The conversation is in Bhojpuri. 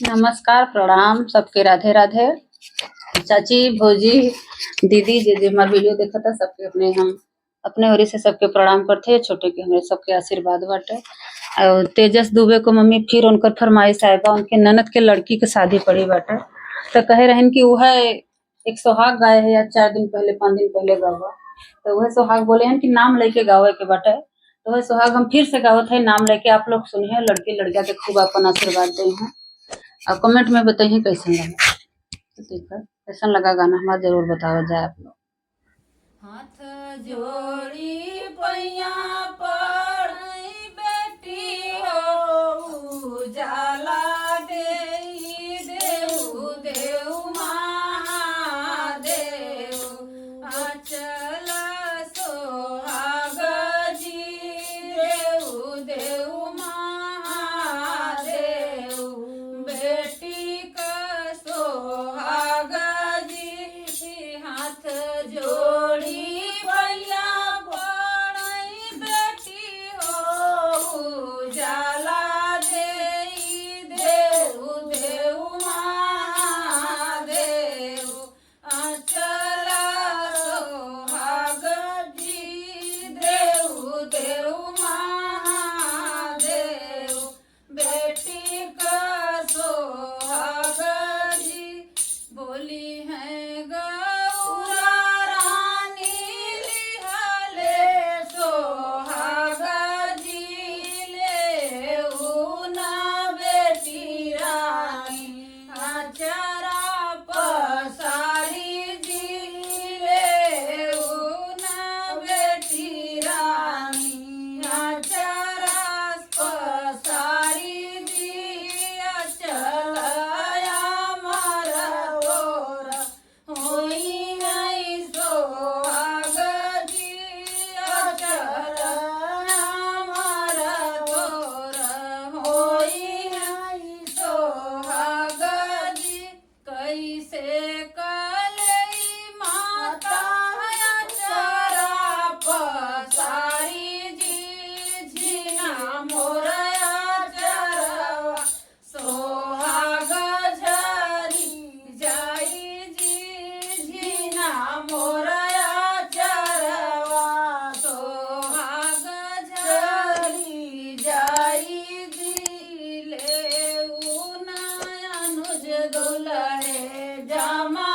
नमस्कार, प्रणाम सबके, राधे राधे। चाची, भौजी, दीदी जे जे हमार वीडियो देखा था सबके हम अपने ओरी से सबके प्रणाम करते। छोटे के हमरे सबके आशीर्वाद बाटे। और तेजस दुबे को मम्मी फिर उनकर फरमाइश आए बा, उनके ननद के लड़की के शादी पड़ी बाटे, तो कहे रहन कि वह एक सोहाग गाय है या 4 दिन पहले 5 दिन पहले गावा, तो वह सोहाग बोले हैं कि नाम लेके गावे के बाटे। तो वह सोहाग हम फिर से गावत है, नाम लेके आप लोग सुनिए, लड़की लड़का के खूब अपन आशीर्वाद दे हैं। और कमेंट में बताइए कैसन लगा। तो ठीक है, कैसन लगा गाना हमारा जरूर बताओ जाए आप लोग। हाथ जोड़ी पैया पड़ई बेटी हो उजाला देई देऊ देऊ महादेव अचल सोहाग जी देऊ देऊ महादेव बेटी का सोहाग जी हाथ जोड़ी भैया पड़ई बेटी हो उजाला देई देऊ देऊ महादेव अचल सोहाग जी देऊ देऊ महादेव बेटी का सोहाग जी बोली है गौरा रानी लिहले सोहाग जी ले ऊना बेटी रानी आचरा पसारी जी ले ऊना बेटी रानी आचरा पसारी जी अचलया मारा तोरा होई नहीं सोहाग जी अचलया मारा तोरा होई नहीं सोहाग जी कैसे कलई माता अचरा पसारी जी झीना मोरया चरवा सोहाग झरी जाई जी झीना मोरया चरवा सोहाग झरी जाई जी ले अनुज दुलहे जामा